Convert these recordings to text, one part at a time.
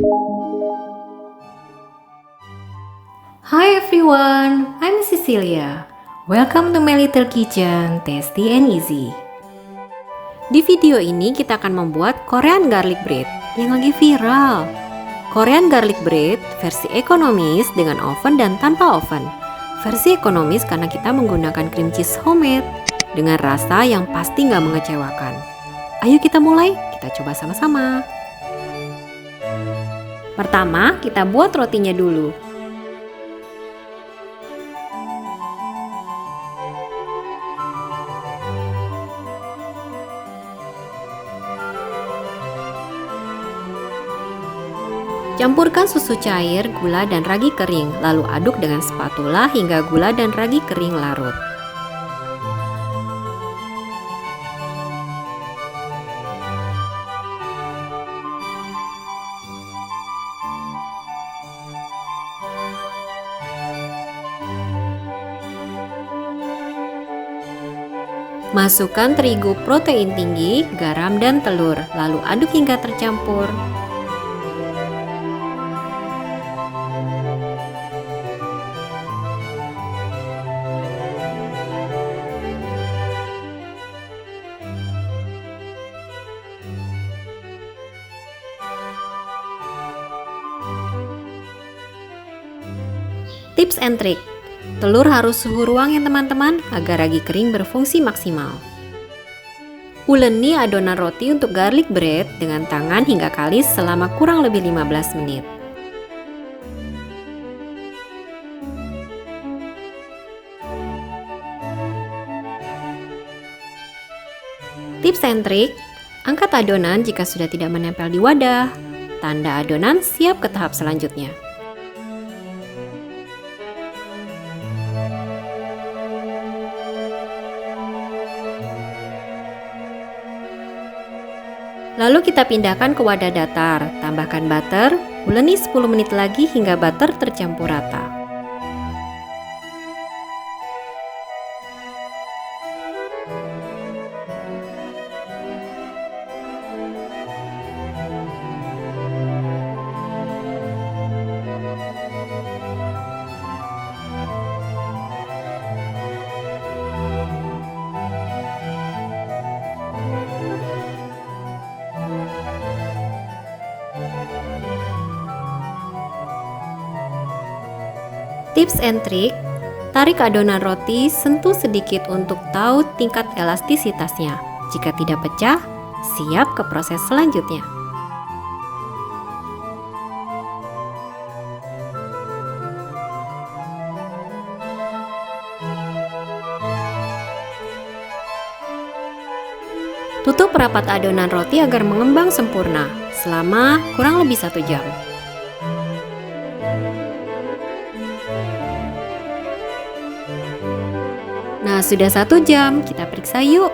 Hi everyone, I'm Cecilia. Welcome to my little kitchen, tasty and easy. Di video ini kita akan membuat Korean garlic bread yang lagi viral. Korean garlic bread versi ekonomis dengan oven dan tanpa oven. Versi ekonomis karena kita menggunakan cream cheese homemade dengan rasa yang pasti nggak mengecewakan. Ayo kita mulai, kita coba sama-sama. Pertama, kita buat rotinya dulu. Campurkan susu cair, gula, dan ragi kering, lalu aduk dengan spatula hingga gula dan ragi kering larut. Masukkan terigu protein tinggi, garam, dan telur, lalu aduk hingga tercampur. Tips and trick, telur harus suhu ruang ya teman-teman agar ragi kering berfungsi maksimal. Uleni adonan roti untuk garlic bread dengan tangan hingga kalis selama kurang lebih 15 menit. Tips and trick, angkat adonan jika sudah tidak menempel di wadah. Tanda adonan siap ke tahap selanjutnya. Lalu kita pindahkan ke wadah datar, tambahkan butter, uleni 10 menit lagi hingga butter tercampur rata. Tips and trick, tarik adonan roti, sentuh sedikit untuk tahu tingkat elastisitasnya. Jika tidak pecah, siap ke proses selanjutnya. Tutup rapat adonan roti agar mengembang sempurna selama kurang lebih 1 jam. Nah, sudah 1 jam, kita periksa yuk.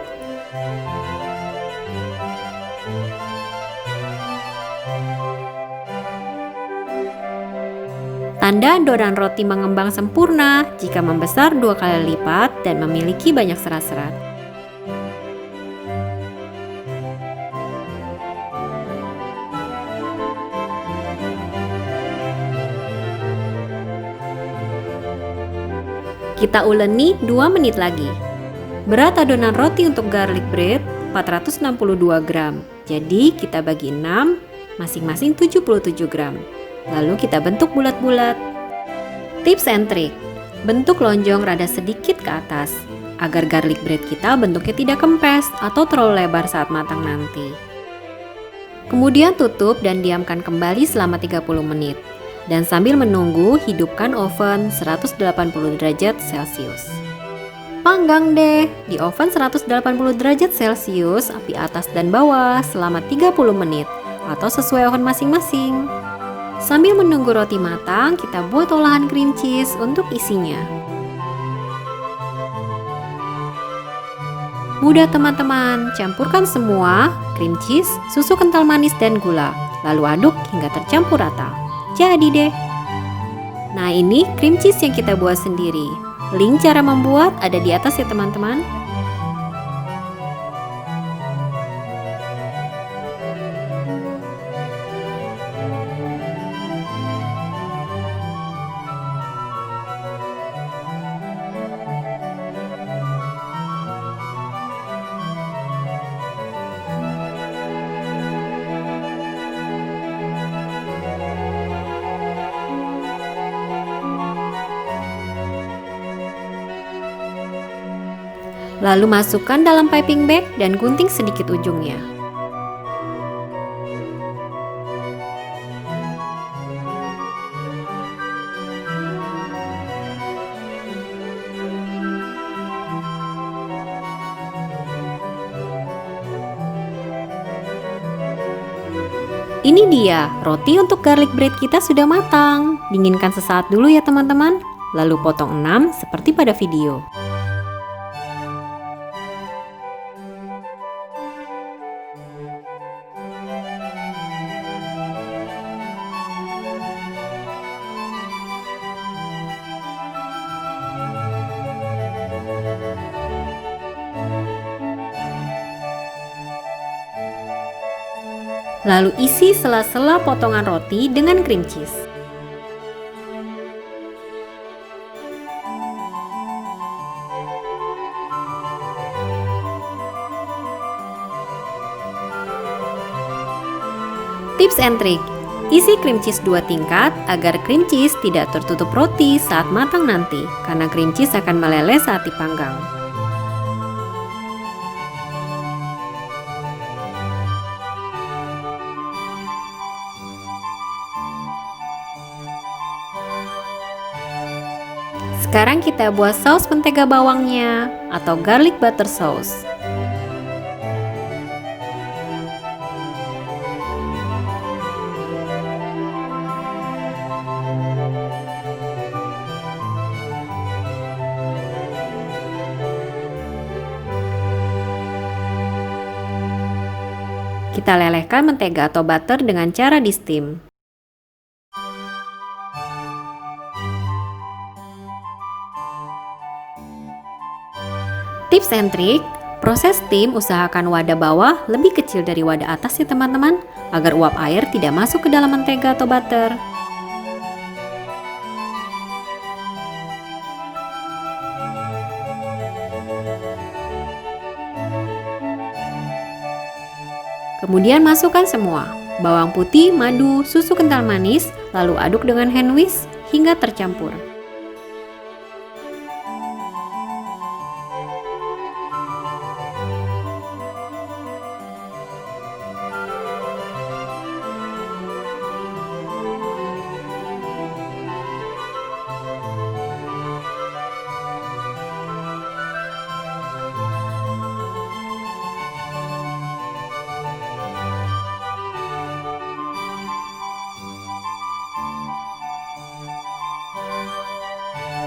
Tanda adonan roti mengembang sempurna jika membesar 2 kali lipat dan memiliki banyak serat-serat. Kita uleni 2 menit lagi. Berat adonan roti untuk garlic bread 462 gram. Jadi kita bagi 6, masing-masing 77 gram. Lalu kita bentuk bulat-bulat. Tips and trick, bentuk lonjong rada sedikit ke atas agar garlic bread kita bentuknya tidak kempes atau terlalu lebar saat matang nanti. Kemudian tutup dan diamkan kembali selama 30 menit. Dan sambil menunggu, hidupkan oven 180 derajat Celcius. Panggang deh di oven 180 derajat Celcius, api atas dan bawah selama 30 menit atau sesuai oven masing-masing. Sambil menunggu roti matang, kita buat olahan cream cheese untuk isinya. Mudah teman-teman, campurkan semua, cream cheese, susu kental manis dan gula, lalu aduk hingga tercampur rata. Jadi deh. Nah, ini cream cheese yang kita buat sendiri. Link cara membuat ada di atas ya teman-teman. Lalu masukkan dalam piping bag dan gunting sedikit ujungnya. Ini dia, roti untuk garlic bread kita sudah matang. Dinginkan sesaat dulu ya teman-teman. Lalu potong 6 seperti pada video. Lalu isi sela-sela potongan roti dengan cream cheese. Tips and trick, isi cream cheese 2 tingkat agar cream cheese tidak tertutup roti saat matang nanti, karena cream cheese akan meleleh saat dipanggang. Sekarang kita buat saus mentega bawangnya atau garlic butter sauce. Kita lelehkan mentega atau butter dengan cara di steam. Tips and trick, proses steam usahakan wadah bawah lebih kecil dari wadah atas ya teman-teman, agar uap air tidak masuk ke dalam mentega atau butter. Kemudian masukkan semua, bawang putih, madu, susu kental manis, lalu aduk dengan hand whisk hingga tercampur.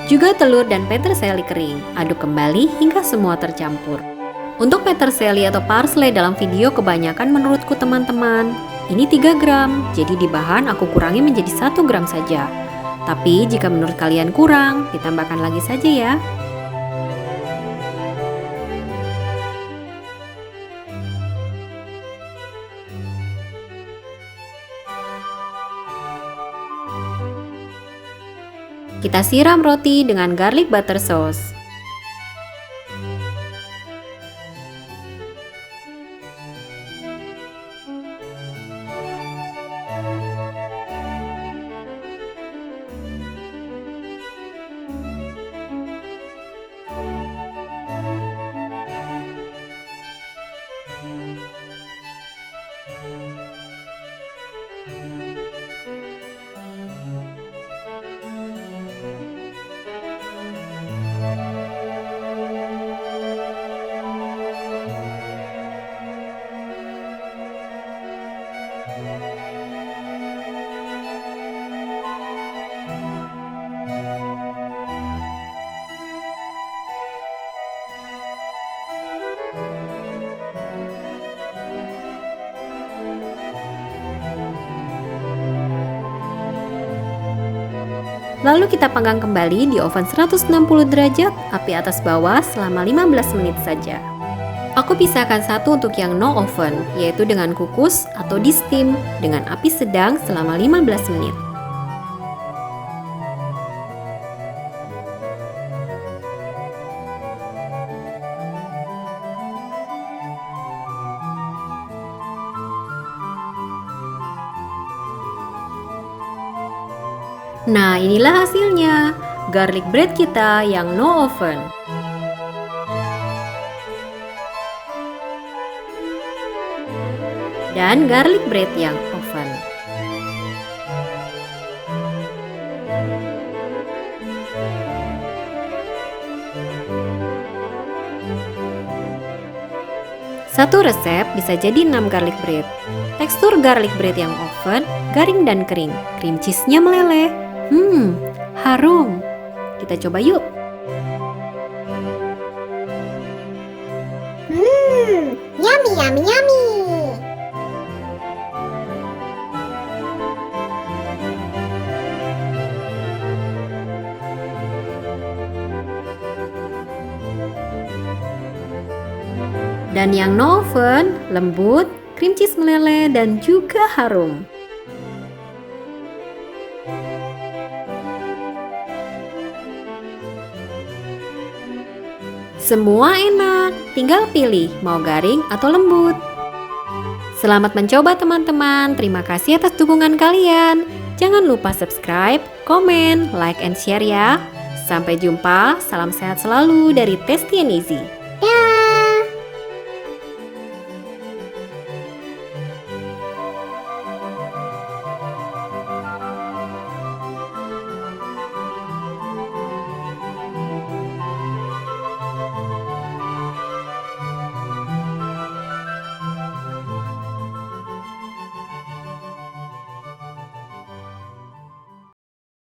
Juga telur dan peterseli kering, aduk kembali hingga semua tercampur. Untuk peterseli atau parsley dalam video kebanyakan menurutku teman-teman. Ini 3 gram, jadi di bahan aku kurangi menjadi 1 gram saja. Tapi jika menurut kalian kurang, ditambahkan lagi saja ya. Kita siram roti dengan garlic butter sauce. Lalu kita panggang kembali di oven 160 derajat, api atas bawah selama 15 menit saja. Aku pisahkan satu untuk yang no oven, yaitu dengan kukus atau di steam dengan api sedang selama 15 menit. Nah, inilah hasilnya, garlic bread kita yang no oven. dan garlic bread yang oven. Satu resep bisa jadi 6 garlic bread. Tekstur garlic bread yang oven garing dan kering. Cream cheese-nya meleleh. Harum. Kita coba yuk. Yummy, yummy, yummy. Dan yang no oven, lembut, cream cheese meleleh, dan juga harum. Semua enak, tinggal pilih mau garing atau lembut. Selamat mencoba teman-teman, terima kasih atas dukungan kalian. Jangan lupa subscribe, komen, like, and share ya. Sampai jumpa, salam sehat selalu dari Tasty and Easy. Dah.